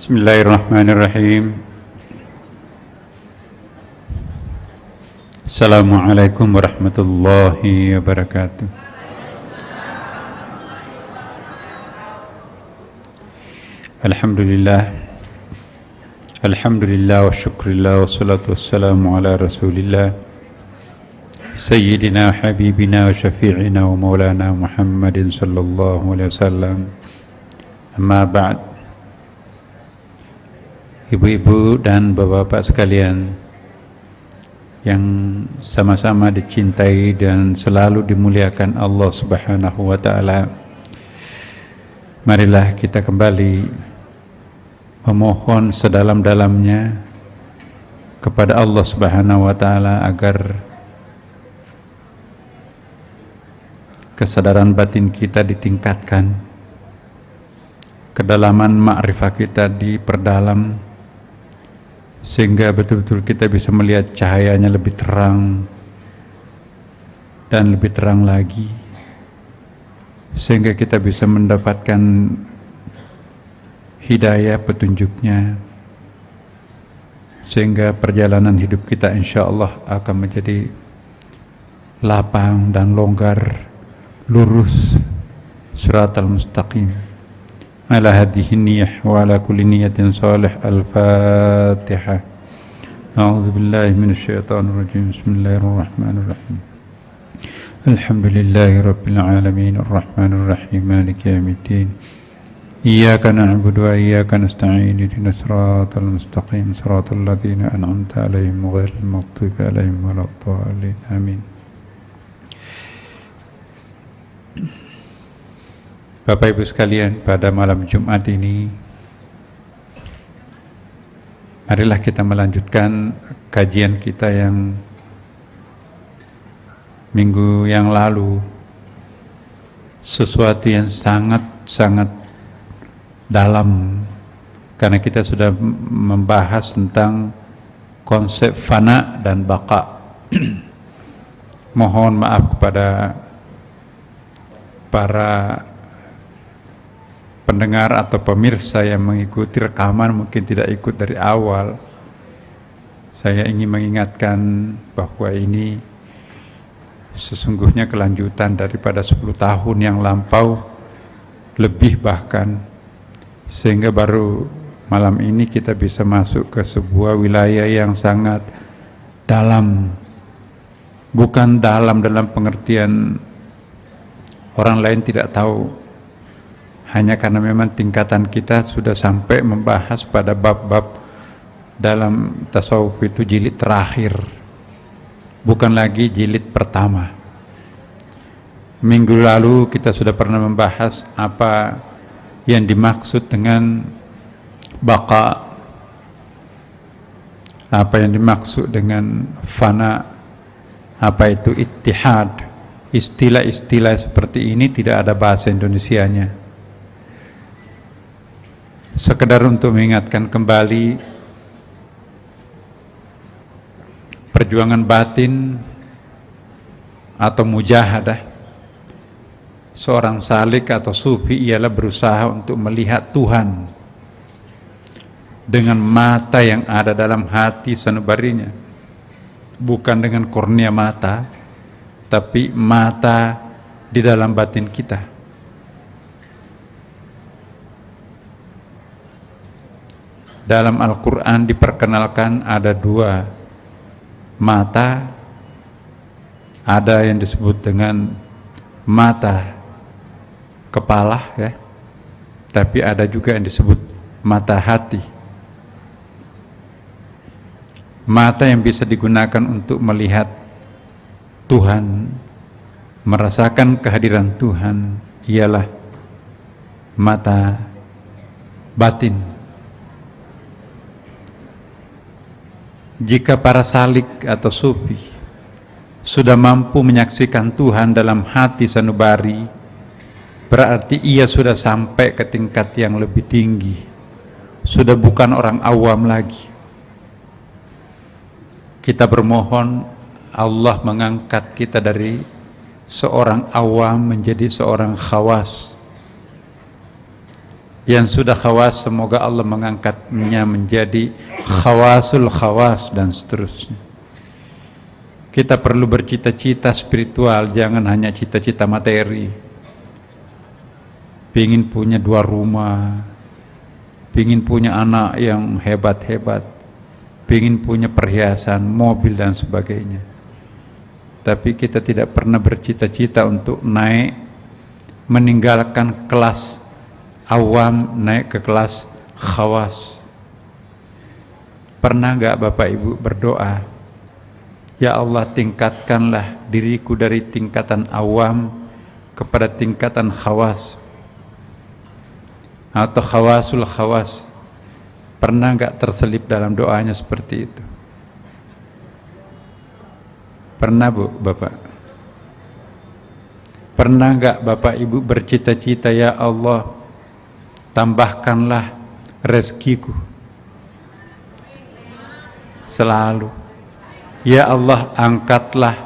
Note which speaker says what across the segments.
Speaker 1: Bismillahirrahmanirrahim. Assalamualaikum warahmatullahi wabarakatuh. Alhamdulillah wa syukurillah wa salatu wassalamu ala rasulillah Sayyidina habibina wa syafi'ina wa maulana Muhammadin sallallahu alaihi wasallam. Amma ba'd. Ibu-ibu dan bapak-bapak sekalian yang sama-sama dicintai dan selalu dimuliakan Allah Subhanahu wa ta'ala, marilah kita kembali memohon sedalam-dalamnya kepada Allah Subhanahu wa ta'ala agar kesadaran batin kita ditingkatkan, kedalaman ma'rifah kita diperdalam, sehingga betul-betul kita bisa melihat cahayanya lebih terang dan lebih terang lagi, sehingga kita bisa mendapatkan hidayah petunjuknya, sehingga perjalanan hidup kita insya Allah akan menjadi lapang dan longgar, lurus, siratal mustaqim. Ala hadhihi niyyah wa ala kulli niyatin salih. Al-Fatihah. A'udzu billahi minasy syaithanir rajim. Bismillahirrahmanirrahim. Alhamdulillahi rabbil alamin arrahmanir rahim maliki yaumiddin. Iyyaka na'budu wa iyyaka nasta'in ihdinas siratal mustaqim siratal ladzina an'amta 'alaihim ghairil maghdubi 'alaihim waladdallin. Amin. Bapak Ibu sekalian, pada malam Jumat ini marilah kita melanjutkan kajian kita yang minggu yang lalu, sesuatu yang sangat dalam, karena kita sudah membahas tentang konsep fana dan baqa. Mohon maaf kepada para pendengar atau pemirsa yang mengikuti rekaman, mungkin tidak ikut dari awal. Saya ingin mengingatkan bahwa ini sesungguhnya kelanjutan daripada 10 tahun yang lampau, lebih bahkan, sehingga baru malam ini kita bisa masuk ke sebuah wilayah yang sangat dalam. Bukan dalam pengertian orang lain tidak tahu, hanya karena memang tingkatan kita sudah sampai membahas pada bab-bab dalam tasawuf itu jilid terakhir, bukan lagi jilid pertama. Minggu lalu kita sudah pernah membahas apa yang dimaksud dengan baqa, apa yang dimaksud dengan fana, apa itu ittihad. Istilah-istilah seperti ini tidak ada bahasa Indonesianya. Sekedar untuk mengingatkan kembali perjuangan batin atau mujahadah seorang salik atau sufi ialah berusaha untuk melihat Tuhan dengan mata yang ada dalam hati sanubarinya, bukan dengan kornea mata, tapi mata di dalam batin kita. Dalam Al-Quran diperkenalkan ada 2 mata, ada yang disebut dengan mata kepala, ya, tapi ada juga yang disebut mata hati. Mata yang bisa digunakan untuk melihat Tuhan, merasakan kehadiran Tuhan, ialah mata batin. Jika para salik atau sufi sudah mampu menyaksikan Tuhan dalam hati sanubari, berarti ia sudah sampai ke tingkat yang lebih tinggi, sudah bukan orang awam lagi. Kita bermohon Allah mengangkat kita dari seorang awam menjadi seorang khawas, Yang sudah khawas, semoga Allah mengangkatnya menjadi khawasul khawas dan seterusnya. Kita perlu bercita-cita spiritual, jangan hanya cita-cita materi. Pingin punya 2 rumah, pingin punya anak yang hebat-hebat, pingin punya perhiasan, mobil dan sebagainya. Tapi kita tidak pernah bercita-cita untuk naik, meninggalkan kelas awam, naik ke kelas khawas. Pernah gak Bapak Ibu berdoa, ya Allah, tingkatkanlah diriku dari tingkatan awam kepada tingkatan khawas atau khawasul khawas? Pernah gak terselip dalam doanya seperti itu? Pernah Bu, Bapak? Pernah gak Bapak Ibu bercita-cita, ya Allah, tambahkanlah rezekiku? Selalu. Ya Allah, angkatlah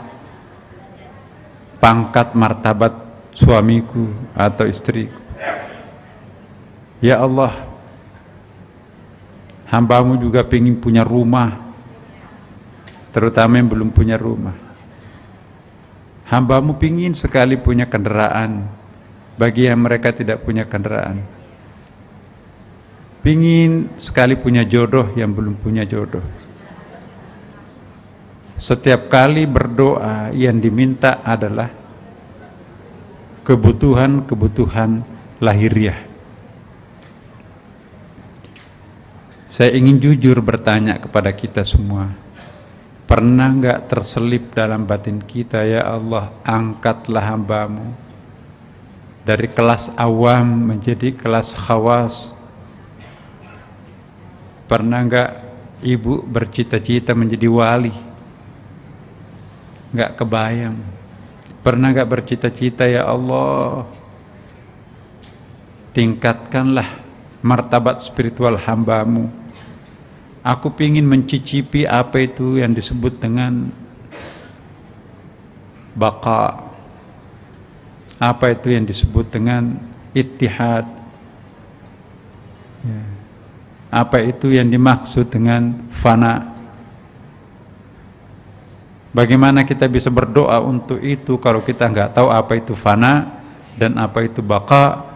Speaker 1: pangkat martabat suamiku atau istriku. Ya Allah, hambamu juga ingin punya rumah, terutama yang belum punya rumah. Hambamu ingin sekali punya kendaraan bagi yang mereka tidak punya kendaraan. Ingin sekali punya jodoh yang belum punya jodoh. Setiap kali berdoa yang diminta adalah kebutuhan-kebutuhan lahiriah. Saya ingin jujur bertanya kepada kita semua, pernah enggak terselip dalam batin kita, ya Allah, angkatlah hambamu dari kelas awam menjadi kelas khawas? Pernah enggak ibu bercita-cita menjadi wali? Enggak kebayang. Pernah enggak bercita-cita, ya Allah, tingkatkanlah martabat spiritual hambamu. Aku ingin mencicipi apa itu yang disebut dengan baqa, apa itu yang disebut dengan ittihad, ya. Apa itu yang dimaksud dengan fana. Bagaimana kita bisa berdoa untuk itu kalau kita nggak tahu apa itu fana dan apa itu baqa,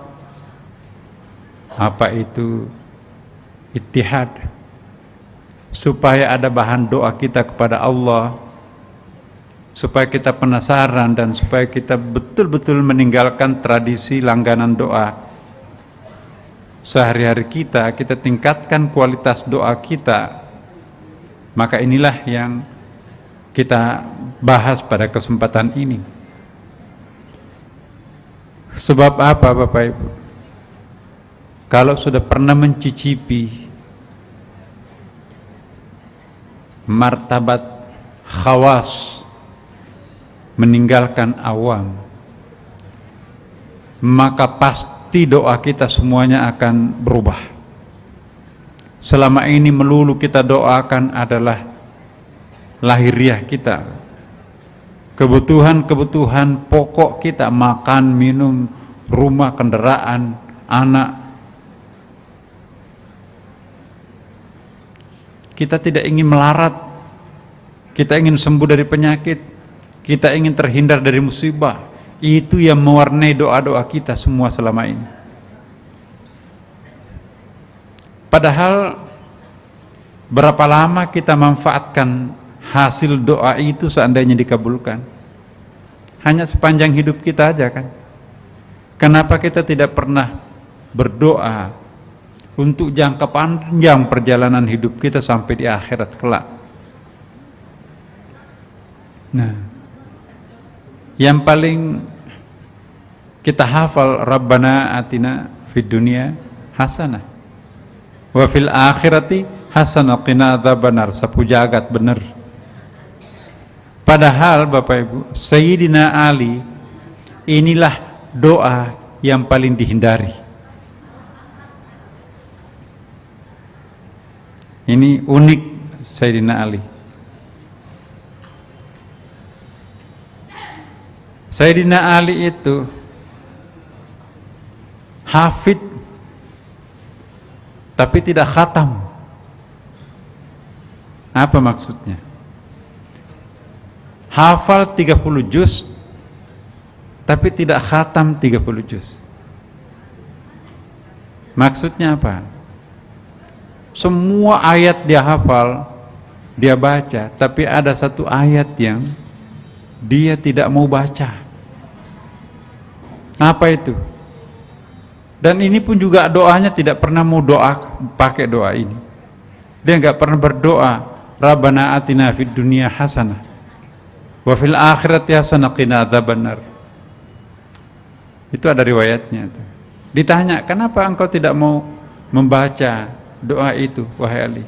Speaker 1: apa itu ittihad? Supaya ada bahan doa kita kepada Allah, supaya kita penasaran dan supaya kita betul-betul meninggalkan tradisi langganan doa sehari-hari kita tingkatkan kualitas doa kita. Maka inilah yang kita bahas pada kesempatan ini. Sebab apa Bapak Ibu? Kalau sudah pernah mencicipi martabat khawas, meninggalkan awam, maka pasti doa kita semuanya akan berubah. Selama ini melulu kita doakan adalah lahiriah kita, kebutuhan-kebutuhan pokok kita, makan, minum, rumah, kendaraan, anak. Kita tidak ingin melarat, kita ingin sembuh dari penyakit, kita ingin terhindar dari musibah. Itu yang mewarnai doa-doa kita semua selama ini. Padahal berapa lama kita manfaatkan hasil doa itu seandainya dikabulkan? Hanya sepanjang hidup kita aja kan? Kenapa kita tidak pernah berdoa untuk jangka panjang perjalanan hidup kita sampai di akhirat kelak? Nah, yang paling kita hafal, Rabbana atina fid dunya hasanah wa fil akhirati hasanah qina adzabannar, sapu jagat bener. Padahal Bapak Ibu, Sayyidina Ali inilah doa yang paling dihindari. Ini unik Sayyidina Ali. Sayyidina Ali itu hafid tapi tidak khatam. Apa maksudnya? Hafal 30 juz tapi tidak khatam 30 juz. Maksudnya apa? Semua ayat dia hafal, dia baca, tapi ada satu ayat yang dia tidak mau baca. Apa itu? Dan ini pun juga doanya tidak pernah mau doa pakai doa ini. Dia nggak pernah berdoa, Rabbana atina fid dunya hasanah wa fil akhirati hasanah qina adzabannar. Itu ada riwayatnya. Ditanya, kenapa engkau tidak mau membaca doa itu, wahai Ali?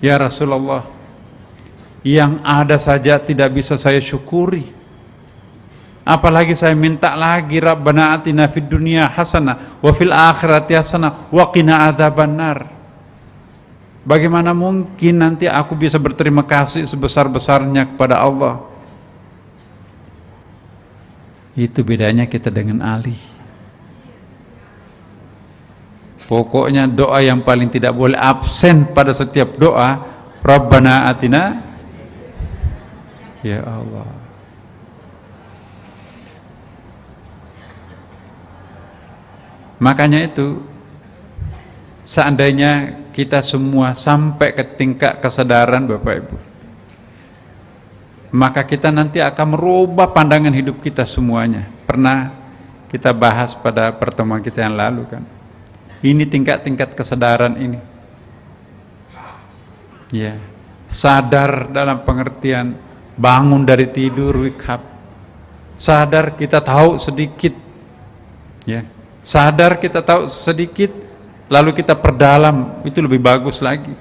Speaker 1: Ya Rasulullah, yang ada saja tidak bisa saya syukuri, apalagi saya minta lagi, Rabbana atina fid dunya hasanah wa fil akhirati hasanah wa qina adzabannar. Bagaimana mungkin nanti aku bisa berterima kasih sebesar-besarnya kepada Allah? Itu bedanya kita dengan Ali. Pokoknya doa yang paling tidak boleh absen pada setiap doa, Rabbana atina, ya Allah. Makanya itu, seandainya kita semua sampai ke tingkat kesadaran Bapak Ibu, maka kita nanti akan merubah pandangan hidup kita semuanya. Pernah kita bahas pada pertemuan kita yang lalu kan. Ini tingkat-tingkat kesadaran ini. Ya, sadar dalam pengertian bangun dari tidur, wake up. Sadar kita tahu sedikit. Ya, sadar kita tahu sedikit, lalu kita perdalam, itu lebih bagus lagi.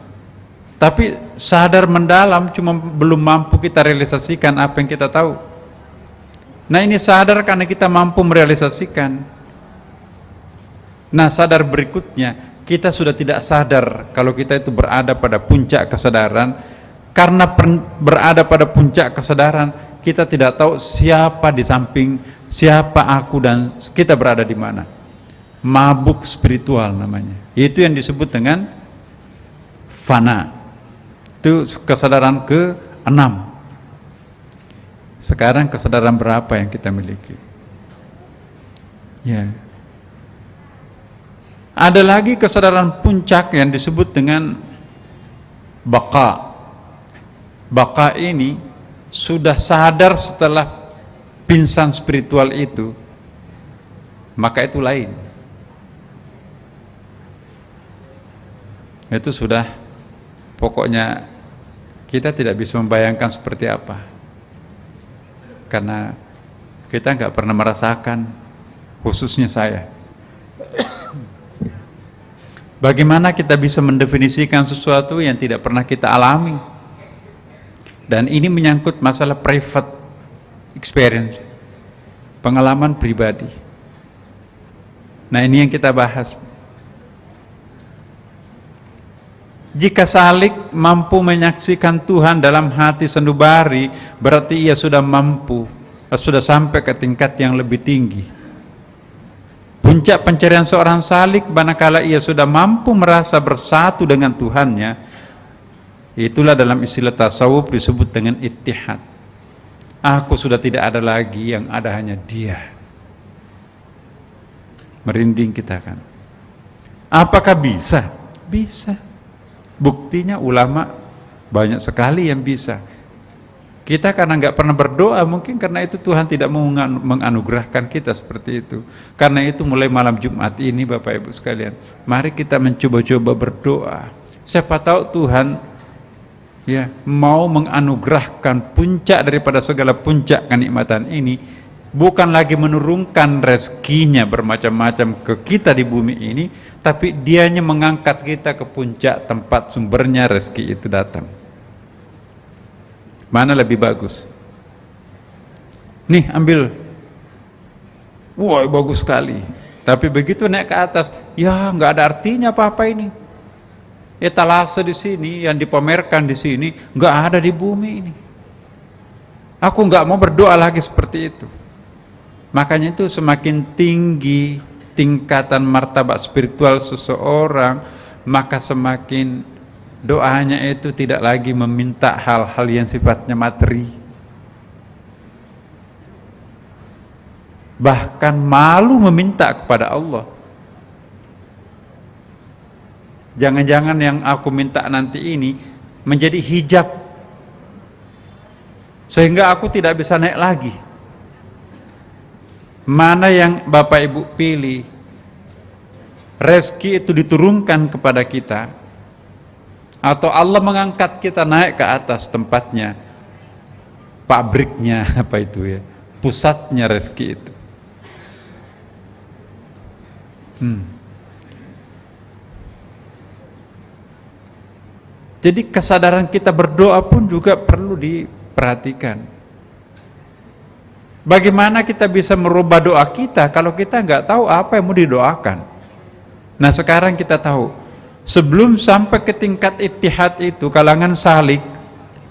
Speaker 1: Tapi sadar mendalam cuma belum mampu kita realisasikan apa yang kita tahu. Nah, ini sadar karena kita mampu merealisasikan. Nah, sadar berikutnya, kita sudah tidak sadar kalau kita itu berada pada puncak kesadaran. Karena berada pada puncak kesadaran, kita tidak tahu siapa di samping, siapa aku, dan kita berada di mana. Mabuk spiritual namanya. Itu yang disebut dengan fana. Itu kesadaran ke-6. Sekarang kesadaran berapa yang kita miliki? Ya. Ada lagi kesadaran puncak yang disebut dengan baka. Baka ini sudah sadar setelah pingsan spiritual itu, maka itu lain. Itu sudah, pokoknya kita tidak bisa membayangkan seperti apa, karena kita nggak pernah merasakan, khususnya saya. Bagaimana kita bisa mendefinisikan sesuatu yang tidak pernah kita alami? Dan ini menyangkut masalah private experience, pengalaman pribadi. Nah, ini yang kita bahas. Jika salik mampu menyaksikan Tuhan dalam hati sanubari, berarti ia sudah mampu, sudah sampai ke tingkat yang lebih tinggi. Puncak pencarian seorang salik manakala ia sudah mampu merasa bersatu dengan Tuhannya, itulah dalam istilah tasawuf disebut dengan ittihad. Aku sudah tidak ada lagi, yang ada hanya Dia. Merinding kita kan. Apakah bisa? Bisa. Buktinya ulama banyak sekali yang bisa. Kita karena nggak pernah berdoa, mungkin karena itu Tuhan tidak mau menganugerahkan kita seperti itu. Karena itu mulai malam Jumat ini Bapak Ibu sekalian, mari kita mencoba-coba berdoa. Siapa tahu Tuhan ya mau menganugerahkan puncak daripada segala puncak kenikmatan ini, bukan lagi menurunkan rezekinya bermacam-macam ke kita di bumi ini, tapi Dianya mengangkat kita ke puncak tempat sumbernya rezeki itu datang. Mana lebih bagus? Nih, ambil. Wah, bagus sekali. Tapi begitu naik ke atas, ya nggak ada artinya apa-apa ini. Etalase di sini, yang dipamerkan di sini, nggak ada di bumi ini. Aku nggak mau berdoa lagi seperti itu. Makanya itu semakin tinggi tingkatan martabat spiritual seseorang, maka semakin doanya itu tidak lagi meminta hal-hal yang sifatnya materi. Bahkan malu meminta kepada Allah. Jangan-jangan yang aku minta nanti ini menjadi hijab, sehingga aku tidak bisa naik lagi. Mana yang Bapak Ibu pilih? Rezeki itu diturunkan kepada kita, atau Allah mengangkat kita naik ke atas tempatnya, pabriknya, apa itu ya, pusatnya rezeki itu. Jadi kesadaran kita berdoa pun juga perlu diperhatikan. Bagaimana kita bisa merubah doa kita kalau kita nggak tahu apa yang mau didoakan? Nah sekarang kita tahu, sebelum sampai ke tingkat ittihad itu, kalangan salik,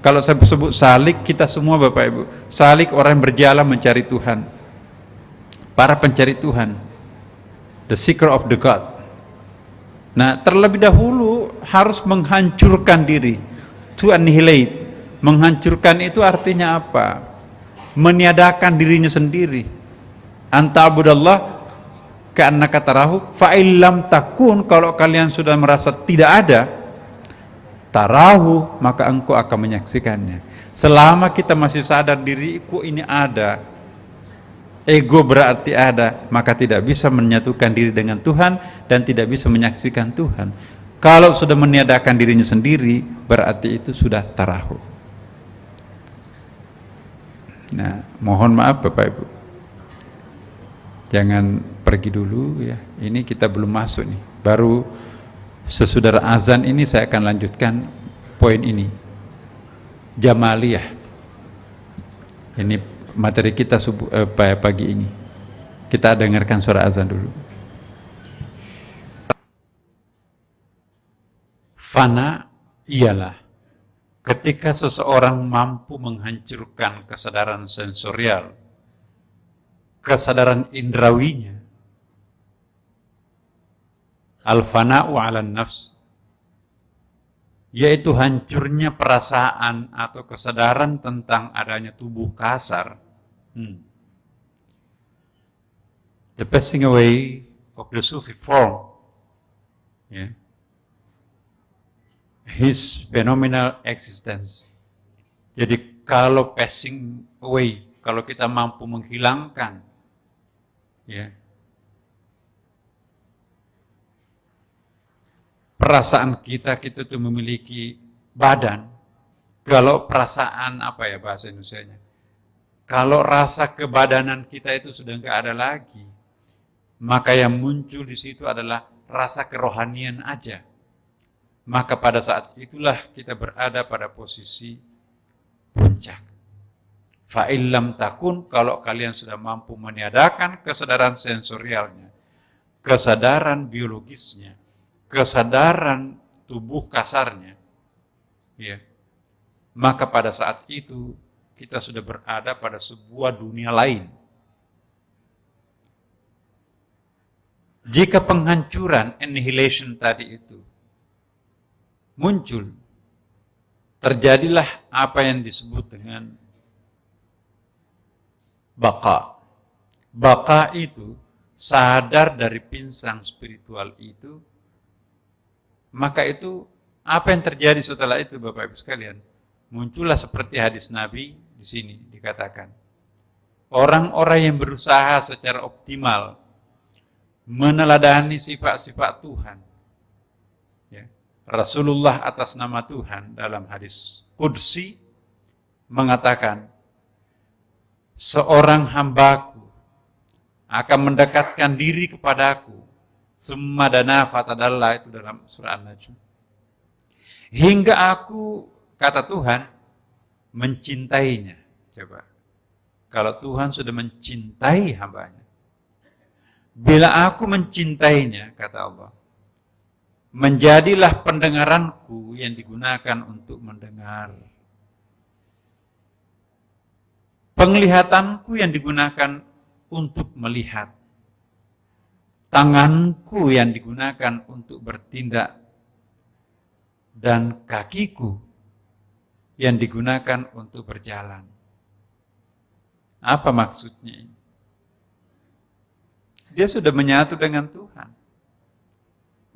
Speaker 1: kalau saya sebut salik, kita semua Bapak Ibu, salik orang yang berjalan mencari Tuhan, para pencari Tuhan, the seeker of the God. Nah, terlebih dahulu harus menghancurkan diri, to annihilate. Menghancurkan itu artinya apa? Meniadakan dirinya sendiri. Anta'budallah ka'annaka tarahu, fa illam takun, kalau kalian sudah merasa tidak ada, tarahu, maka engkau akan menyaksikannya. Selama kita masih sadar diriku ini ada, ego berarti ada, maka tidak bisa menyatukan diri dengan Tuhan dan tidak bisa menyaksikan Tuhan. Kalau sudah meniadakan dirinya sendiri, berarti itu sudah tarahu. Nah, mohon maaf Bapak Ibu, jangan pergi dulu ya. Ini kita belum masuk nih. Baru sesudah azan ini saya akan lanjutkan poin ini. Jamaliyah. Ini materi kita pagi ini. Kita dengarkan suara azan dulu. Fana ialah ketika seseorang mampu menghancurkan kesadaran sensorial, kesadaran indrawinya. Al-fana'u 'alan nafs, yaitu hancurnya perasaan atau kesadaran tentang adanya tubuh kasar. The passing away of the Sufi form, his phenomenal existence. Jadi kalau passing away, kalau kita mampu menghilangkan, perasaan kita itu memiliki badan. Kalau perasaan apa ya bahasa Indonesianya? Kalau rasa kebadanan kita itu sudah enggak ada lagi, maka yang muncul di situ adalah rasa kerohanian aja. Maka pada saat itulah kita berada pada posisi puncak. Fa illam takun, kalau kalian sudah mampu meniadakan kesadaran sensorialnya, kesadaran biologisnya, kesadaran tubuh kasarnya, maka pada saat itu kita sudah berada pada sebuah dunia lain. Jika penghancuran, annihilation tadi itu muncul, terjadilah apa yang disebut dengan baka. Baka itu sadar dari pinsang spiritual itu, maka itu apa yang terjadi setelah itu Bapak Ibu sekalian? Muncullah seperti hadis Nabi di sini dikatakan, orang-orang yang berusaha secara optimal meneladani sifat-sifat Tuhan. Rasulullah atas nama Tuhan dalam hadis Qudsi mengatakan, seorang hambaku akan mendekatkan diri kepadaku, summa dana fatadalla, itu dalam surah An-Najm, hingga aku, kata Tuhan, mencintainya. Coba, kalau Tuhan sudah mencintai hambanya, bila aku mencintainya, kata Allah, menjadilah pendengaranku yang digunakan untuk mendengar, penglihatanku yang digunakan untuk melihat, tanganku yang digunakan untuk bertindak dan kakiku yang digunakan untuk berjalan. Apa maksudnya ini? Dia sudah menyatu dengan Tuhan.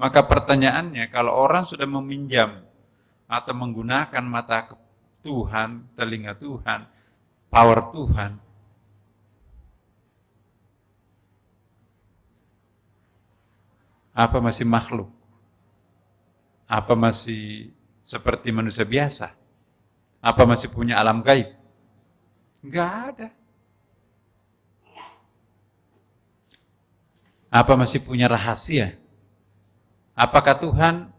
Speaker 1: Maka pertanyaannya, kalau orang sudah meminjam atau menggunakan mata Tuhan, telinga Tuhan, power Tuhan, apa masih makhluk? Apa masih seperti manusia biasa? Apa masih punya alam gaib? Enggak ada. Apa masih punya rahasia? Apakah Tuhan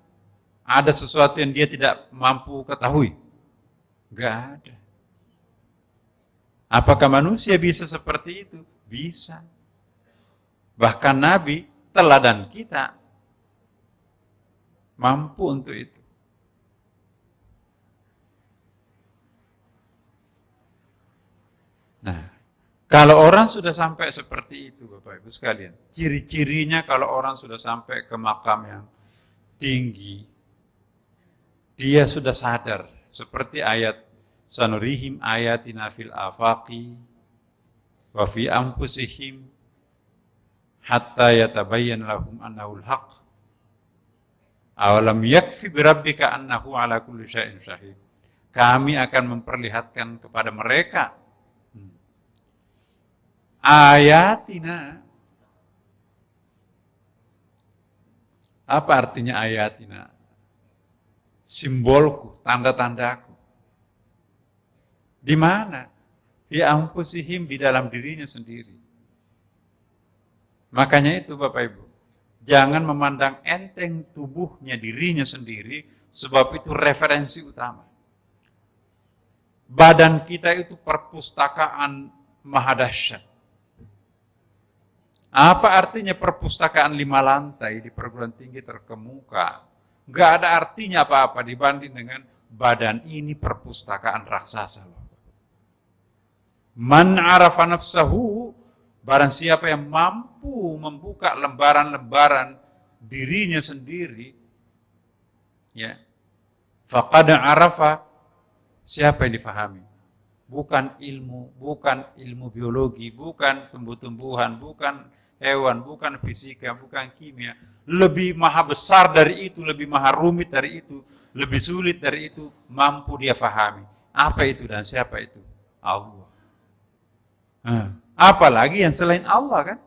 Speaker 1: ada sesuatu yang dia tidak mampu ketahui? Enggak ada. Apakah manusia bisa seperti itu? Bisa. Bahkan Nabi, teladan kita, mampu untuk itu. Nah, kalau orang sudah sampai seperti itu, Bapak Ibu sekalian, ciri-cirinya kalau orang sudah sampai ke makam yang tinggi, dia sudah sadar, seperti ayat sanurihim ayatina fil afaqi wa fi anfusihim hatta yatabayyan lahum annahul haq. Awalam yakfi birabbika annahu ala kulli syai'in syahid. Kami akan memperlihatkan kepada mereka ayatina. Apa artinya ayatina? Simbolku, tanda-tandaku. Di mana? Di anfusihim, di dalam dirinya sendiri. Makanya itu Bapak Ibu, jangan memandang enteng tubuhnya, dirinya sendiri, sebab itu referensi utama. Badan kita itu perpustakaan maha dahsyat. Apa artinya perpustakaan 5 lantai di perguruan tinggi terkemuka? Nggak ada artinya apa-apa dibanding dengan badan ini perpustakaan raksasa. Man arafa nafsahu, barang siapa yang mampu membuka lembaran-lembaran dirinya sendiri, ya, faqad arafa, siapa yang difahami? Bukan ilmu biologi, bukan tumbuh-tumbuhan, bukan hewan, bukan fisika, bukan kimia. Lebih maha besar dari itu, lebih maha rumit dari itu, lebih sulit dari itu, mampu dia fahami. Apa itu dan siapa itu? Allah. Apalagi yang selain Allah kan?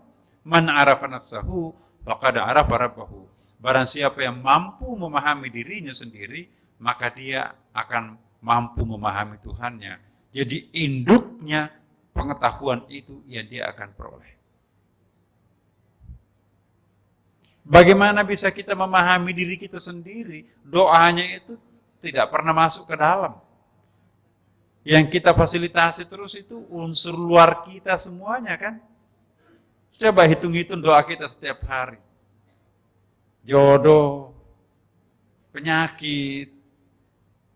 Speaker 1: Man arafa nafsahu, faqad arafa rabbahu. Barang siapa yang mampu memahami dirinya sendiri, maka dia akan mampu memahami Tuhannya. Jadi induknya pengetahuan itu yang dia akan peroleh. Bagaimana bisa kita memahami diri kita sendiri? Doanya itu tidak pernah masuk ke dalam. Yang kita fasilitasi terus itu unsur luar kita semuanya kan. Coba hitung-hitung doa kita setiap hari. Jodoh, penyakit,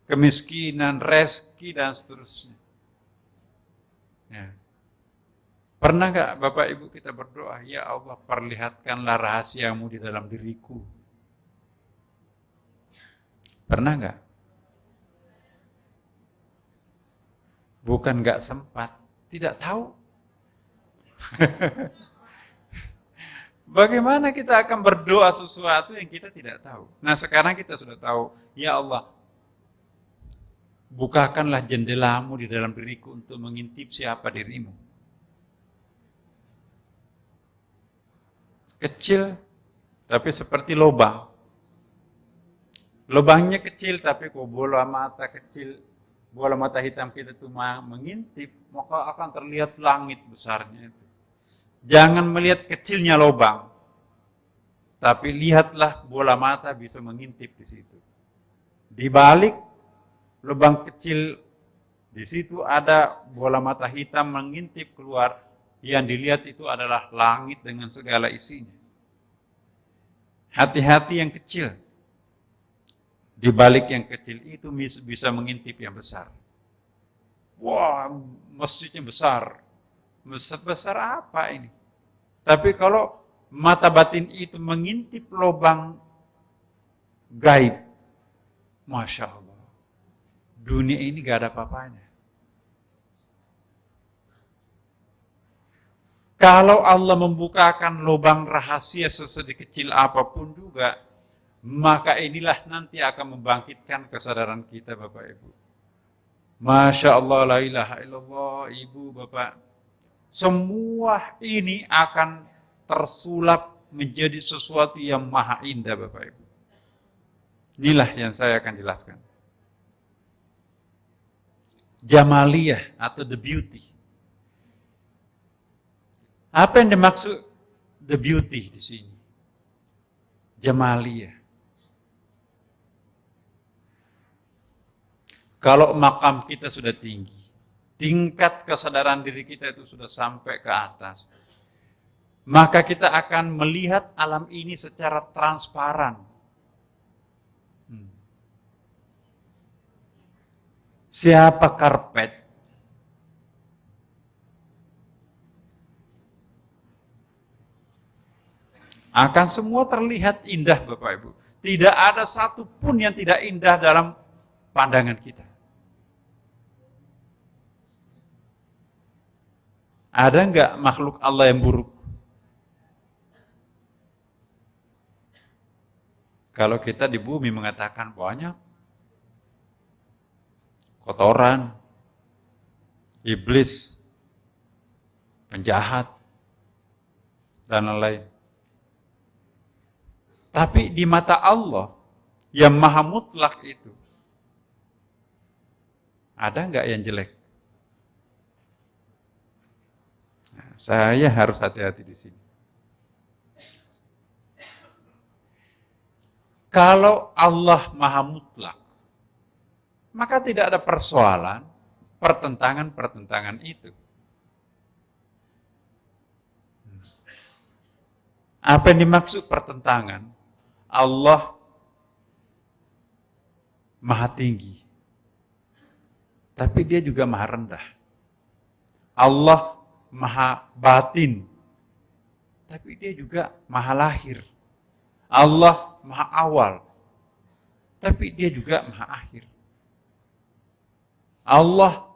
Speaker 1: kemiskinan, rezeki, dan seterusnya. Ya. Pernah nggak Bapak Ibu kita berdoa, ya Allah perlihatkanlah rahasiamu di dalam diriku? Pernah nggak? Bukan nggak sempat, tidak tahu. Bagaimana kita akan berdoa sesuatu yang kita tidak tahu? Nah sekarang kita sudah tahu, ya Allah, bukakanlah jendelamu di dalam diriku untuk mengintip siapa dirimu. Kecil, tapi seperti lubang. Lubangnya kecil, tapi kok bola mata kecil, bola mata hitam kita itu mengintip, maka akan terlihat langit besarnya itu. Jangan melihat kecilnya lubang, tapi lihatlah bola mata bisa mengintip di situ. Di balik lubang kecil, di situ ada bola mata hitam mengintip keluar. Yang dilihat itu adalah langit dengan segala isinya. Hati-hati yang kecil. Di balik yang kecil itu bisa mengintip yang besar. Wah, masjidnya besar. Besar apa ini? Tapi kalau mata batin itu mengintip lubang gaib, Masya Allah, dunia ini gak ada apa-apanya. Kalau Allah membukakan lubang rahasia sesedikit kecil apapun juga, maka inilah nanti akan membangkitkan kesadaran kita, Bapak Ibu. Masya Allah, la ilaha illallah, Ibu, Bapak. Semua ini akan tersulap menjadi sesuatu yang maha indah, Bapak Ibu. Inilah yang saya akan jelaskan. Jamaliyah atau the beauty. Apa yang dimaksud the beauty di sini? Jamaliyah. Kalau makam kita sudah tinggi, tingkat kesadaran diri kita itu sudah sampai ke atas, maka kita akan melihat alam ini secara transparan. Siapa karpet? Akan semua terlihat indah, Bapak Ibu. Tidak ada satu pun yang tidak indah dalam pandangan kita. Ada enggak makhluk Allah yang buruk? Kalau kita di bumi mengatakan banyak. Kotoran, iblis, penjahat, dan lain-lain. Tapi di mata Allah yang maha mutlak itu, ada enggak yang jelek? Nah, saya harus hati-hati di sini. Kalau Allah maha mutlak, maka tidak ada persoalan pertentangan-pertentangan itu. Apa yang dimaksud pertentangan? Allah maha tinggi, tapi dia juga maha rendah. Allah maha batin, tapi dia juga maha lahir. Allah maha awal, tapi dia juga maha akhir. Allah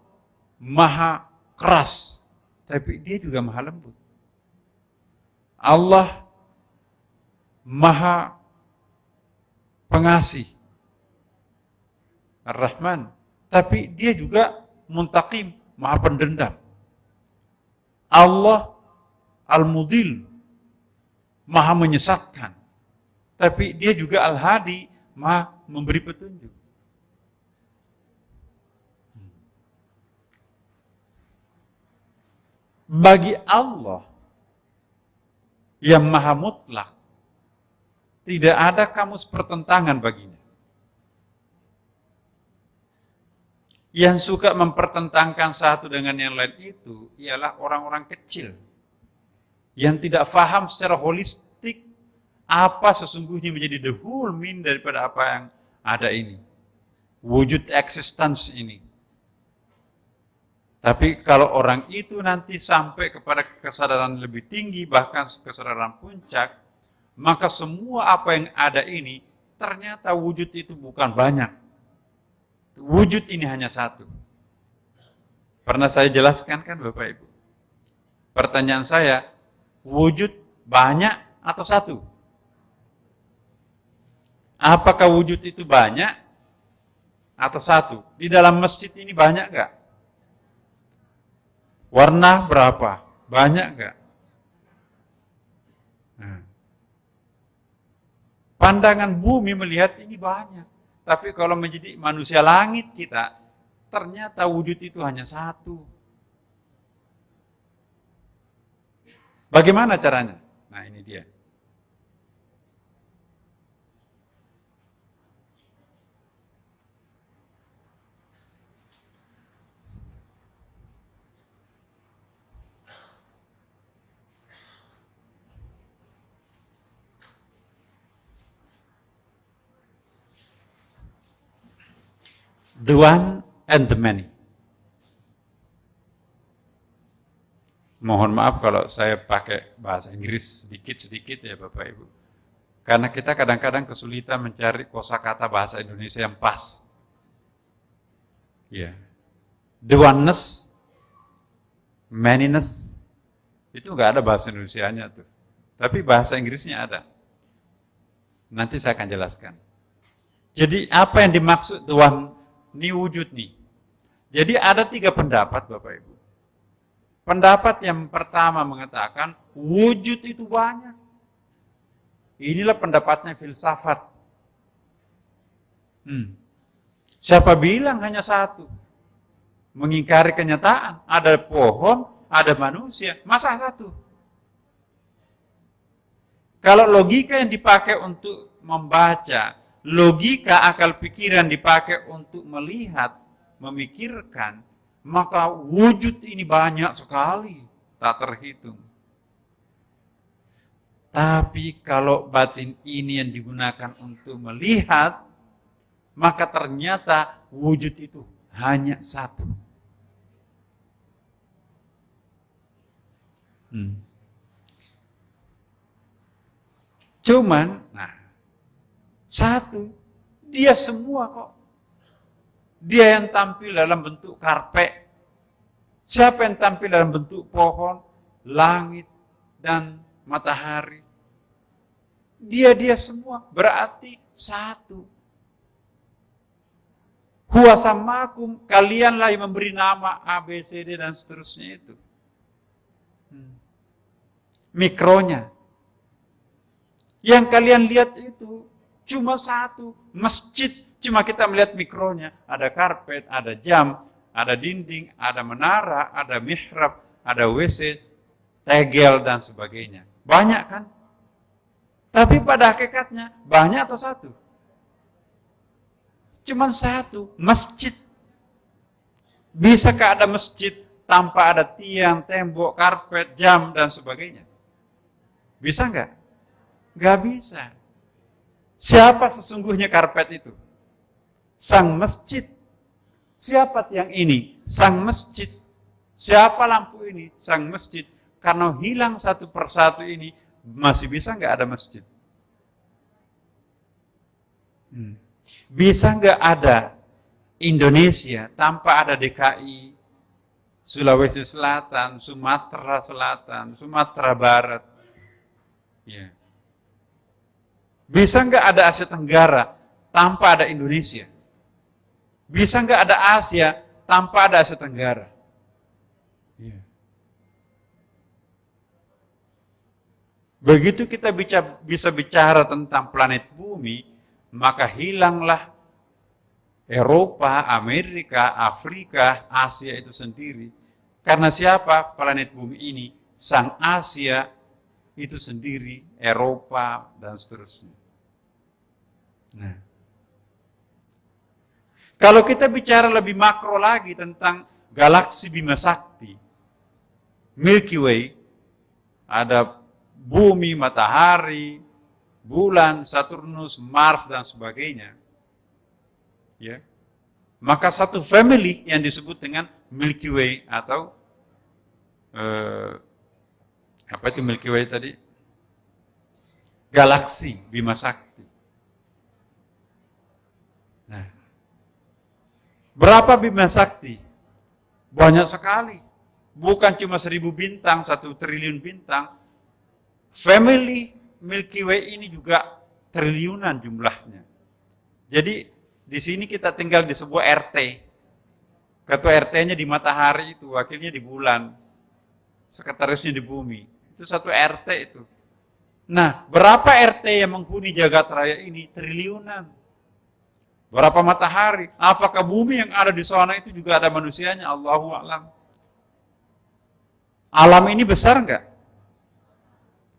Speaker 1: maha keras, tapi dia juga maha lembut. Allah maha pengasih, Ar-Rahman, tapi dia juga muntaqim, maha pendendam. Allah Al-Mudil, maha menyesatkan, tapi dia juga Al-Hadi, maha memberi petunjuk. Bagi Allah yang maha mutlak, tidak ada kamus pertentangan baginya. Yang suka mempertentangkan satu dengan yang lain itu ialah orang-orang kecil yang tidak paham secara holistik apa sesungguhnya menjadi the whole mean daripada apa yang ada ini. Wujud existence ini. Tapi kalau orang itu nanti sampai kepada kesadaran lebih tinggi, bahkan kesadaran puncak, maka semua apa yang ada ini, ternyata wujud itu bukan banyak. Wujud ini hanya satu. Pernah saya jelaskan kan Bapak Ibu? Pertanyaan saya, wujud banyak atau satu? Apakah wujud itu banyak atau satu? Di dalam masjid ini banyak enggak? Warna berapa? Banyak enggak? Nah. Pandangan bumi melihat ini banyak. Tapi kalau menjadi manusia langit kita, ternyata wujud itu hanya satu. Bagaimana caranya? Nah ini dia. The one and the many. Mohon maaf kalau saya pakai bahasa Inggris sedikit-sedikit ya Bapak Ibu. Karena kita kadang-kadang kesulitan mencari kosakata bahasa Indonesia yang pas. Ya. The oneness, manyness, itu nggak ada bahasa Indonesianya tuh. Tapi bahasa Inggrisnya ada. Nanti saya akan jelaskan. Jadi apa yang dimaksud the one, ini wujud nih. Jadi ada 3 pendapat Bapak Ibu. Pendapat yang pertama mengatakan wujud itu banyak. Inilah pendapatnya filsafat. Siapa bilang hanya satu? Mengingkari kenyataan. Ada pohon, ada manusia. Masa satu? Kalau logika yang dipakai untuk membaca, logika akal pikiran dipakai untuk melihat, memikirkan, maka wujud ini banyak sekali, tak terhitung. Tapi kalau batin ini yang digunakan untuk melihat, maka ternyata wujud itu hanya satu. Cuman, satu, dia semua kok. Dia yang tampil dalam bentuk karpet. Siapa yang tampil dalam bentuk pohon, langit, dan matahari? Dia semua, berarti satu. Huwa samakum, kalianlah yang memberi nama A, B, C, D, dan seterusnya itu. Mikronya. Yang kalian lihat itu cuma satu, masjid. Cuma kita melihat mikronya, ada karpet, ada jam, ada dinding, ada menara, ada mihrab, ada WC, tegel, dan sebagainya. Banyak kan? Tapi pada hakikatnya, banyak atau satu? Cuma satu, masjid. Bisakah ada masjid tanpa ada tiang, tembok, karpet, jam, dan sebagainya? Bisa nggak? Nggak bisa. Siapa sesungguhnya karpet itu? Sang masjid. Siapa tiang ini? Sang masjid. Siapa lampu ini? Sang masjid. Karena hilang satu persatu ini, masih bisa nggak ada masjid? Bisa nggak ada Indonesia tanpa ada DKI, Sulawesi Selatan, Sumatera Selatan, Sumatera Barat? Ya. Bisa nggak ada Asia Tenggara tanpa ada Indonesia? Bisa nggak ada Asia tanpa ada Asia Tenggara? Ya. Begitu kita bisa bicara tentang planet bumi, maka hilanglah Eropa, Amerika, Afrika, Asia itu sendiri. Karena siapa planet bumi ini? Sang Asia itu sendiri, Eropa, dan seterusnya. Nah, kalau kita bicara lebih makro lagi tentang galaksi Bima Sakti, Milky Way, ada bumi, matahari, bulan, Saturnus, Mars, dan sebagainya. Ya. Maka satu family yang disebut dengan Milky Way atau apa itu Milky Way tadi? Galaksi Bima Sakti. Nah, berapa Bima Sakti? Banyak sekali. Bukan cuma 1000 bintang, 1 triliun bintang. Family Milky Way ini juga triliunan jumlahnya. Jadi di sini kita tinggal di sebuah RT. Ketua RT-nya di matahari itu, wakilnya di bulan, sekretarisnya di bumi. Itu satu RT itu. Nah, berapa RT yang menghuni jagat raya ini? Triliunan. Berapa matahari? Apakah bumi yang ada di sana itu juga ada manusianya? Allahu a'lam. Alam ini besar enggak?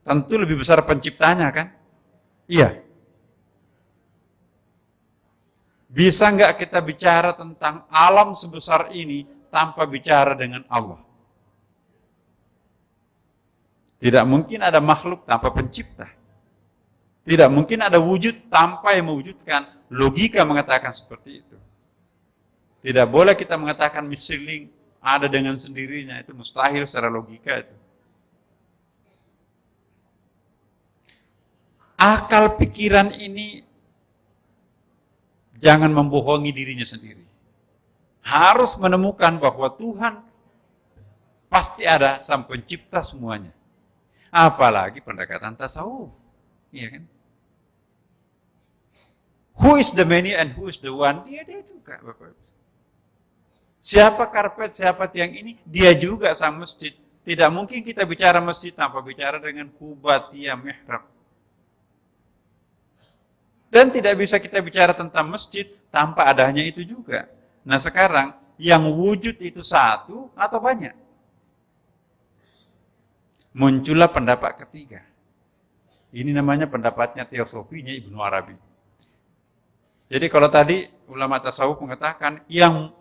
Speaker 1: Tentu lebih besar penciptanya kan? Iya. Bisa enggak kita bicara tentang alam sebesar ini tanpa bicara dengan Allah? Tidak mungkin ada makhluk tanpa pencipta. Tidak mungkin ada wujud tanpa yang mewujudkan. Logika mengatakan seperti itu. Tidak boleh kita mengatakan missing link, ada dengan sendirinya, itu mustahil secara logika itu. Akal pikiran ini jangan membohongi dirinya sendiri. Harus menemukan bahwa Tuhan pasti ada sang pencipta semuanya. Apalagi pendekatan tasawuf. Iya kan? Who is the many and who is the one? Dia juga, Bapak. Siapa karpet, siapa tiang ini? Dia juga sang masjid. Tidak mungkin kita bicara masjid tanpa bicara dengan kubah, tiang, mihrab. Dan tidak bisa kita bicara tentang masjid tanpa adanya itu juga. Nah sekarang, yang wujud itu satu atau banyak? Muncullah pendapat ketiga. Ini namanya pendapatnya teosofinya Ibnu Arabi. Jadi kalau tadi ulama tasawuf mengatakan yang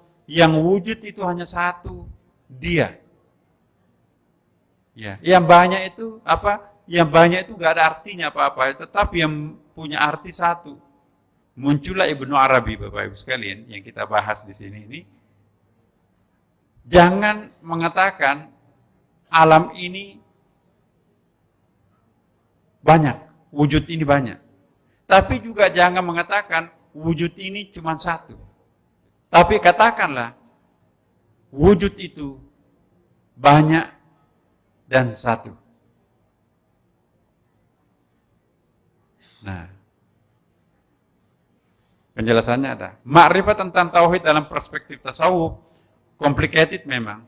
Speaker 1: wujud itu hanya satu, dia. Ya, yang banyak itu apa? Yang banyak itu gak ada artinya apa-apa, tetapi yang punya arti satu. Muncullah Ibnu Arabi, Bapak Ibu sekalian, yang kita bahas di sini ini. Jangan mengatakan alam ini banyak, wujud ini banyak. Tapi juga jangan mengatakan wujud ini cuma satu. Tapi katakanlah wujud itu banyak dan satu. Nah, penjelasannya ada. Makrifat tentang tauhid dalam perspektif tasawuf complicated memang.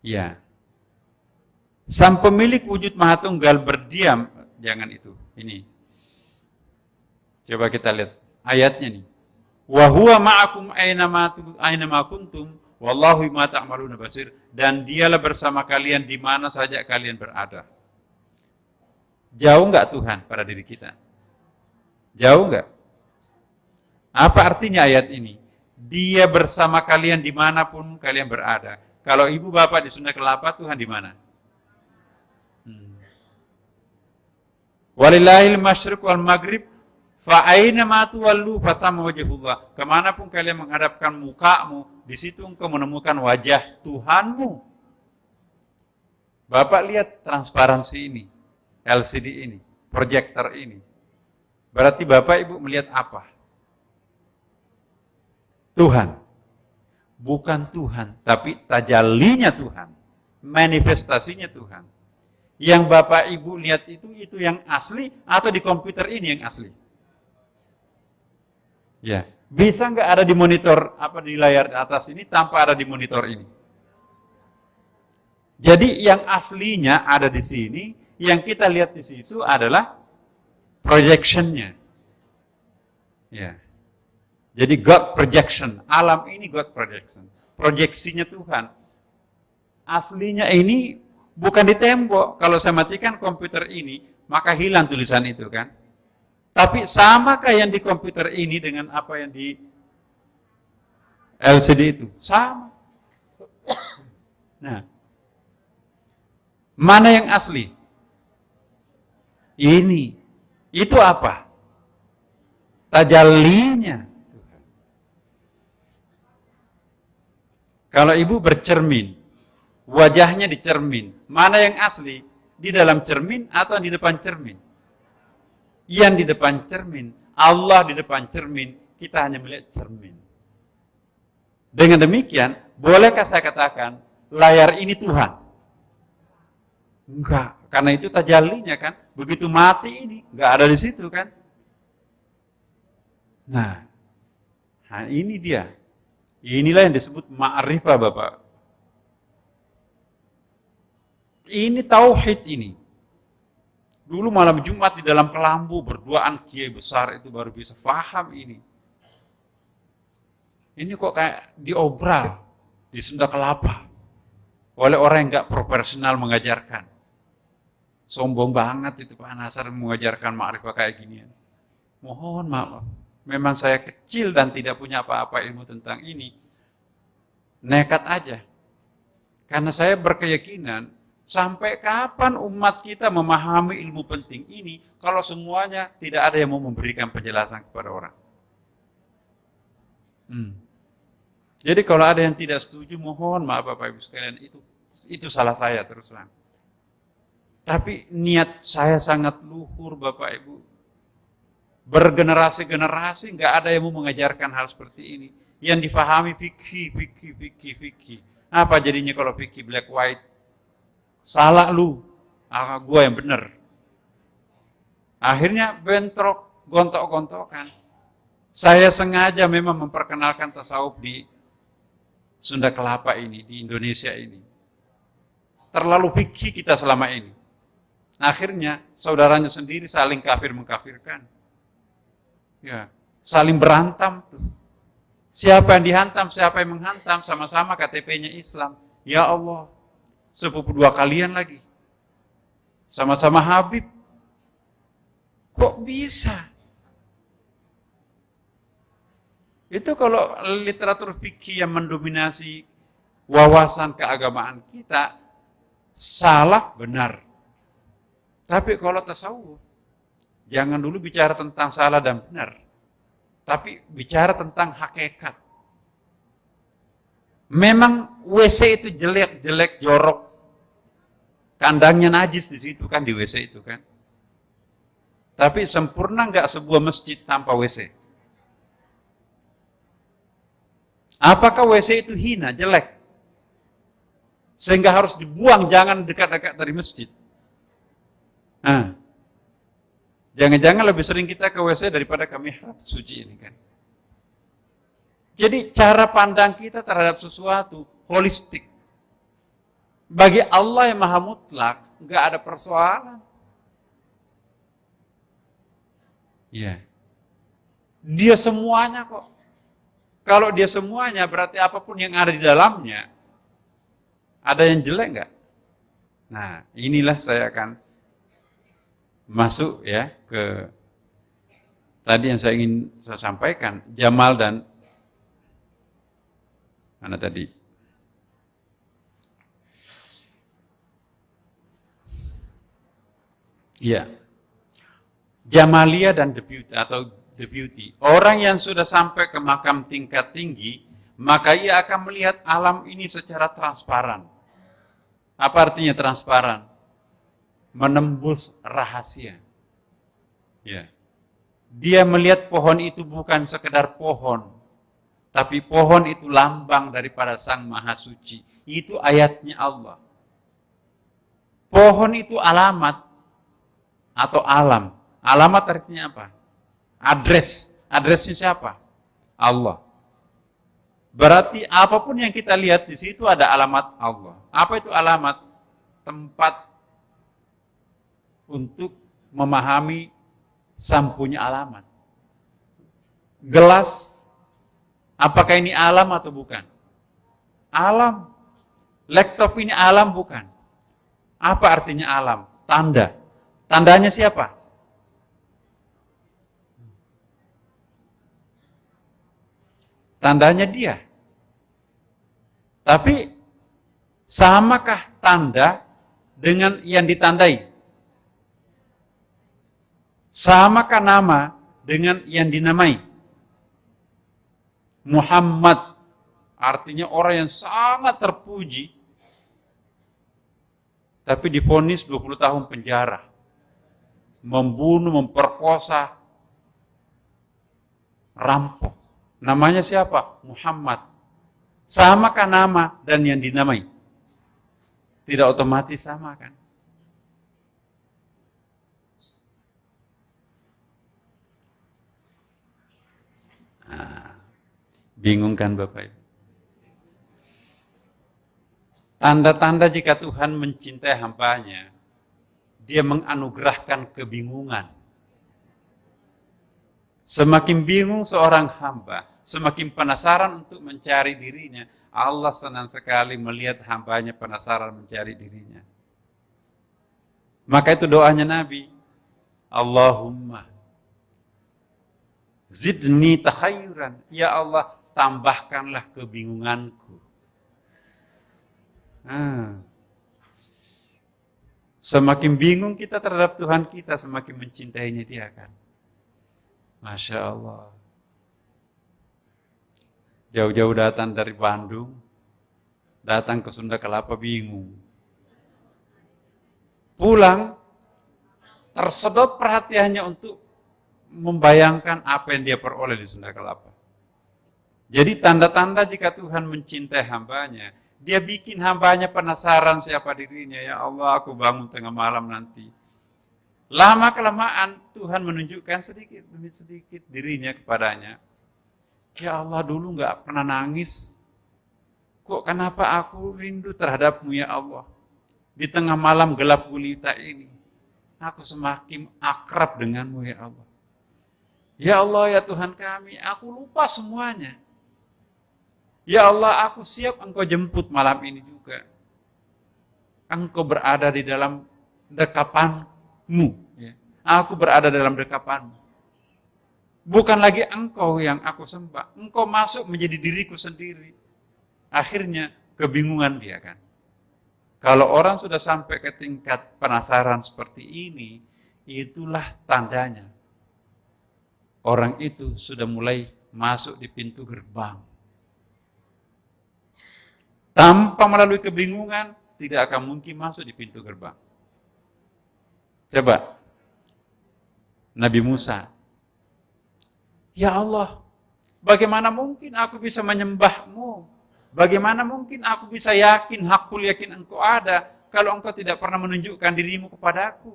Speaker 1: Ya. Sang pemilik wujud Maha Tunggal berdiam, jangan itu. Ini. Coba kita lihat ayatnya nih. Wa huwa ma'akum aina ma kuntum wallahu bima ta'maluna basir, dan dialah bersama kalian di mana saja kalian berada. Jauh enggak Tuhan pada diri kita? Jauh enggak? Apa artinya ayat ini? Dia bersama kalian dimanapun kalian berada. Kalau ibu bapak di Sunda Kelapa, Tuhan di mana? Walillahil masyriq wal maghrib fa aina ma tuwallu fa thamma wajhullah. Kemanapun kalian menghadapkan mukamu, di situ engkau menemukan wajah Tuhanmu. Bapak lihat transparansi ini, LCD ini, proyektor ini. Berarti Bapak Ibu melihat apa? Tuhan. Bukan Tuhan, tapi tajallinya Tuhan. Manifestasinya Tuhan. Yang Bapak Ibu lihat itu yang asli atau di komputer ini yang asli? Ya, bisa nggak ada di monitor apa di layar atas ini tanpa ada di monitor ini? Jadi yang aslinya ada di sini, yang kita lihat di situ adalah projectionnya. Ya. Jadi God projection, alam ini God projection, proyeksinya Tuhan. Aslinya ini bukan di tembok. Kalau saya matikan komputer ini, maka hilang tulisan itu kan. Tapi samakah yang di komputer ini dengan apa yang di LCD itu? Sama. Nah, mana yang asli? Ini. Itu apa? Tajallinya. Kalau ibu bercermin, wajahnya di cermin, mana yang asli? Di dalam cermin atau di depan cermin? Yang di depan cermin, Allah di depan cermin, kita hanya melihat cermin. Dengan demikian, bolehkah saya katakan, layar ini Tuhan? Enggak, karena itu tajallinya kan, begitu mati ini, enggak ada di situ kan. Nah ini dia. Inilah yang disebut ma'rifah Bapak. Ini tauhid ini. Dulu malam Jumat di dalam kelambu berduaan kiai besar itu baru bisa paham ini. Ini kok kayak diobral di Sunda Kelapa oleh orang yang nggak profesional mengajarkan. Sombong banget itu Pak Nasar mengajarkan ma'rifah kayak gini. Mohon maaf. Memang saya kecil dan tidak punya apa-apa ilmu tentang ini. Nekat aja. Karena saya berkeyakinan, sampai kapan umat kita memahami ilmu penting ini, kalau semuanya tidak ada yang mau memberikan penjelasan kepada orang. Jadi kalau ada yang tidak setuju, mohon maaf Bapak Ibu sekalian, itu salah saya terus terang. Tapi niat saya sangat luhur Bapak Ibu. Bergenerasi-generasi nggak ada yang mau mengajarkan hal seperti ini. Yang difahami fikih. Apa jadinya kalau fikih black white? Salah lu, gua yang benar. Akhirnya bentrok, gontok-gontokan. Saya sengaja memang memperkenalkan tasawuf di Sunda Kelapa ini, di Indonesia ini. Terlalu fikih kita selama ini. Akhirnya saudaranya sendiri saling kafir mengkafirkan. Ya, saling berantam tuh. Siapa yang dihantam, siapa yang menghantam, sama-sama KTP-nya Islam. Ya Allah, sepupu dua kalian lagi. Sama-sama Habib. Kok bisa? Itu kalau literatur fikih yang mendominasi wawasan keagamaan kita, salah benar. Tapi kalau tasawuf, jangan dulu bicara tentang salah dan benar, tapi bicara tentang hakikat. Memang WC itu jelek, jorok, kandangnya najis di situ kan, di WC itu kan. Tapi sempurna nggak sebuah masjid tanpa WC? Apakah WC itu hina, jelek? Sehingga harus dibuang, jangan dekat-dekat dari masjid. Nah, jangan-jangan lebih sering kita ke WC daripada ke mihrab suci ini kan. Jadi cara pandang kita terhadap sesuatu holistik. Bagi Allah yang maha mutlak, nggak ada persoalan. Ya, dia semuanya kok. Kalau dia semuanya, berarti apapun yang ada di dalamnya, ada yang jelek nggak? Nah, inilah saya akan masuk ya ke tadi yang saya ingin saya sampaikan, Jamal dan mana tadi? Iya. Jamalia dan deputy. Orang yang sudah sampai ke makam tingkat tinggi, maka ia akan melihat alam ini secara transparan. Apa artinya transparan? Menembus rahasia. Ya. Dia melihat pohon itu bukan sekedar pohon, tapi pohon itu lambang daripada Sang Maha Suci. Itu ayatnya Allah. Pohon itu alamat atau alam. Alamat artinya apa? Adresnya siapa? Allah. Berarti apapun yang kita lihat di situ ada alamat Allah. Apa itu alamat? Tempat untuk memahami sampunya alamat. Gelas, apakah ini alam atau bukan? Alam. Laptop ini alam bukan? Apa artinya alam? Tanda. Tandanya siapa? Tandanya dia. Tapi samakah tanda dengan yang ditandai? Samakah nama dengan yang dinamai? Muhammad artinya orang yang sangat terpuji, tapi divonis 20 tahun penjara. Membunuh, memperkosa, rampok. Namanya siapa? Muhammad. Samakah nama dan yang dinamai? Tidak otomatis sama kan? Nah, bingung kan Bapak Ibu? Tanda-tanda jika Tuhan mencintai hambanya, dia menganugerahkan kebingungan. Semakin bingung seorang hamba, semakin penasaran untuk mencari dirinya. Allah senang sekali melihat hambanya penasaran mencari dirinya. Maka itu doanya Nabi. Allahumma zidni takhayuran. Ya Allah, tambahkanlah kebingunganku. Semakin bingung kita terhadap Tuhan kita, semakin mencintainya dia kan. Masya Allah. Jauh-jauh datang dari Bandung, datang ke Sunda Kelapa bingung. Pulang, tersedot perhatiannya untuk membayangkan apa yang dia peroleh di Sunda Kelapa. Jadi tanda-tanda jika Tuhan mencintai hambanya, dia bikin hambanya penasaran siapa dirinya. Ya Allah, aku bangun tengah malam nanti. Lama-kelamaan Tuhan menunjukkan sedikit demi sedikit dirinya kepadanya. Ya Allah, dulu gak pernah nangis. Kok kenapa aku rindu terhadapmu ya Allah? Di tengah malam gelap gulita ini, aku semakin akrab denganmu ya Allah. Ya Allah, ya Tuhan kami, aku lupa semuanya. Ya Allah, aku siap Engkau jemput malam ini juga. Engkau berada di dalam dekapanmu. Ya. Aku berada dalam dekapanmu. Bukan lagi Engkau yang aku sembah. Engkau masuk menjadi diriku sendiri. Akhirnya kebingungan dia kan. Kalau orang sudah sampai ke tingkat penasaran seperti ini, itulah tandanya. Orang itu sudah mulai masuk di pintu gerbang. Tanpa melalui kebingungan, tidak akan mungkin masuk di pintu gerbang. Coba, Nabi Musa. Ya Allah, bagaimana mungkin aku bisa menyembahmu? Bagaimana mungkin aku bisa yakin, hakul yakin engkau ada, kalau engkau tidak pernah menunjukkan dirimu kepadaku?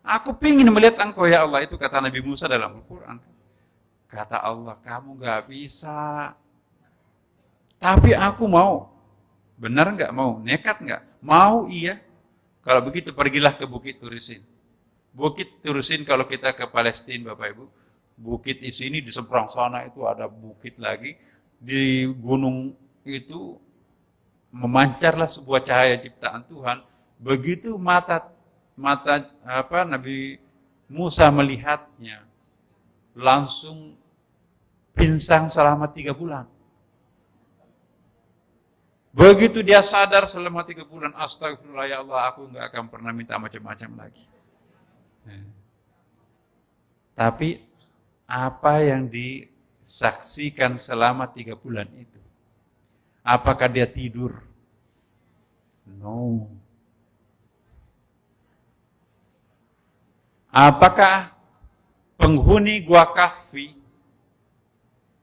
Speaker 1: Aku ingin melihat engkau ya Allah, itu kata Nabi Musa dalam Al-Quran. Kata Allah, kamu gak bisa. Tapi aku mau. Benar gak mau? Nekat gak? Mau iya. Kalau begitu pergilah ke Bukit Turisin. Bukit Turisin kalau kita ke Palestina Bapak Ibu, bukit di sini di seberang sana itu ada bukit lagi. Di gunung itu memancarlah sebuah cahaya ciptaan Tuhan. Begitu mata Nabi Musa melihatnya, langsung pinsang selama 3 bulan. Begitu dia sadar selama 3 bulan, astagfirullah ya Allah, aku nggak akan pernah minta macam-macam lagi. Tapi apa yang disaksikan selama 3 bulan itu? Apakah dia tidur? No. Apakah penghuni Gua Kahfi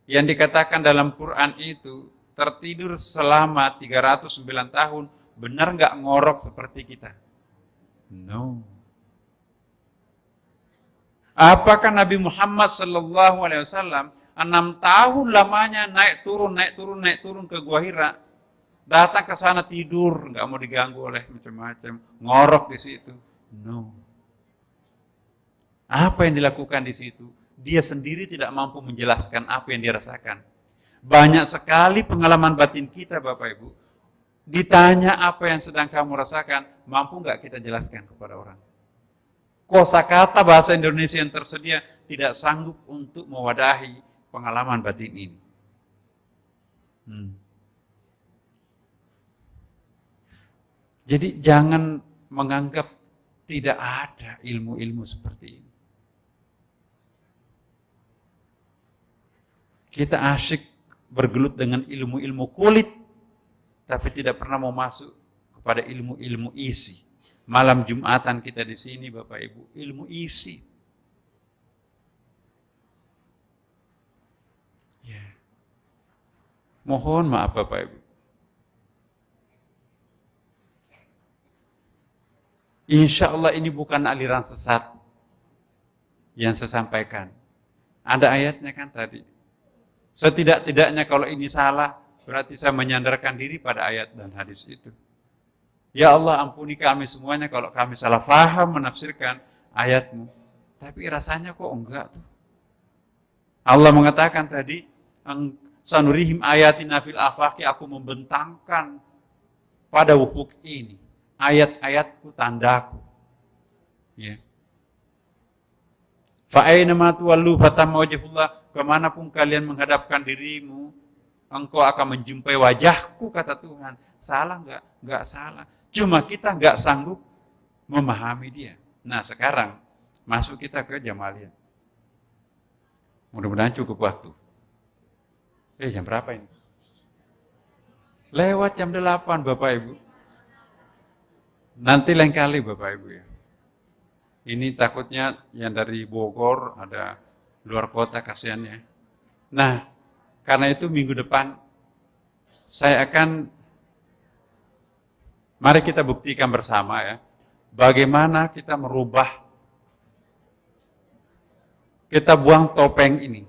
Speaker 1: yang dikatakan dalam Quran itu tertidur selama 309 tahun, benar nggak ngorok seperti kita? No. Apakah Nabi Muhammad SAW 6 tahun lamanya naik turun ke Gua Hira, datang ke sana tidur, nggak mau diganggu oleh macam-macam, ngorok di situ? No. Apa yang dilakukan di situ? Dia sendiri tidak mampu menjelaskan apa yang dia rasakan. Banyak sekali pengalaman batin kita Bapak Ibu. Ditanya apa yang sedang kamu rasakan, mampu nggak kita jelaskan kepada orang? Kosakata bahasa Indonesia yang tersedia tidak sanggup untuk mewadahi pengalaman batin ini. Jadi jangan menganggap tidak ada ilmu-ilmu seperti ini. Kita asyik bergelut dengan ilmu-ilmu kulit, tapi tidak pernah mau masuk kepada ilmu-ilmu isi. Malam Jumatan kita di sini Bapak Ibu, ilmu isi. Ya. Mohon maaf Bapak Ibu. Insya Allah ini bukan aliran sesat yang saya sampaikan. Ada ayatnya kan tadi. Setidak-tidaknya kalau ini salah, berarti saya menyandarkan diri pada ayat dan hadis itu. Ya Allah, ampuni kami semuanya kalau kami salah faham menafsirkan ayat-Mu. Tapi rasanya kok enggak tuh. Allah mengatakan tadi, sanurihim ayatina fil afaqi, aku membentangkan pada ufuk ini ayat-ayatku, tandaku. Ya. Fa'aina ma tuwallu fatamma wajhullah, kemanapun kalian menghadapkan dirimu, engkau akan menjumpai wajahku, kata Tuhan. Salah enggak? Enggak salah. Cuma kita enggak sanggup memahami dia. Nah sekarang masuk kita ke Jamaliyah. Mudah-mudahan cukup waktu. Jam berapa ini? Lewat jam 8 Bapak Ibu. Nanti lain kali Bapak Ibu ya. Ini takutnya yang dari Bogor, ada luar kota kasihannya. Nah, karena itu minggu depan mari kita buktikan bersama ya, bagaimana kita merubah, kita buang topeng ini.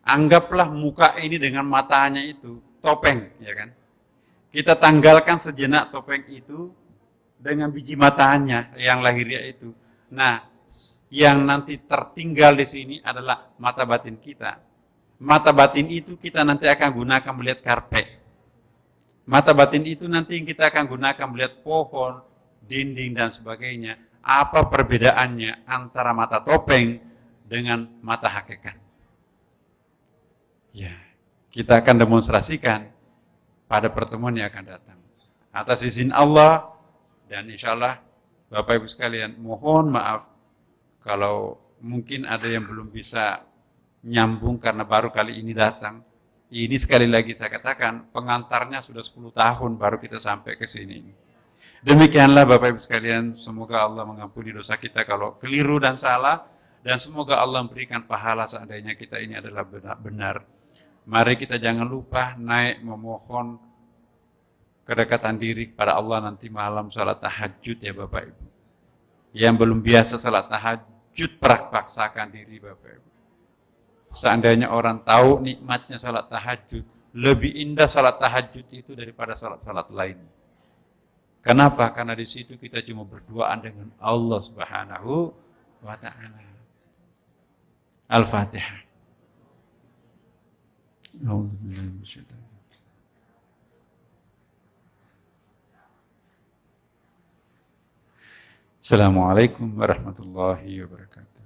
Speaker 1: Anggaplah muka ini dengan matanya itu topeng, ya kan? Kita tanggalkan sejenak topeng itu dengan biji matanya yang lahiriah itu. Nah, yang nanti tertinggal di sini adalah mata batin kita. Mata batin itu kita nanti akan gunakan melihat karpet. Mata batin itu nanti kita akan gunakan melihat pohon, dinding dan sebagainya. Apa perbedaannya antara mata topeng dengan mata hakikat? Ya, kita akan demonstrasikan pada pertemuan yang akan datang. Atas izin Allah dan insya Allah Bapak Ibu sekalian, mohon maaf kalau mungkin ada yang belum bisa nyambung karena baru kali ini datang. Ini sekali lagi saya katakan, pengantarnya sudah 10 tahun baru kita sampai ke sini. Demikianlah Bapak Ibu sekalian, semoga Allah mengampuni dosa kita kalau keliru dan salah, dan semoga Allah memberikan pahala seandainya kita ini adalah benar. Mari kita jangan lupa naik memohon kedekatan diri kepada Allah nanti malam salat tahajud ya Bapak Ibu. Yang belum biasa salat tahajud, paksakan diri Bapak Ibu. Seandainya orang tahu nikmatnya salat tahajud, lebih indah salat tahajud itu daripada salat-salat lain. Kenapa? Karena di situ kita cuma berduaan dengan Allah Subhanahu wa Ta'ala. Al-Fatihah. Assalamualaikum warahmatullahi wabarakatuh.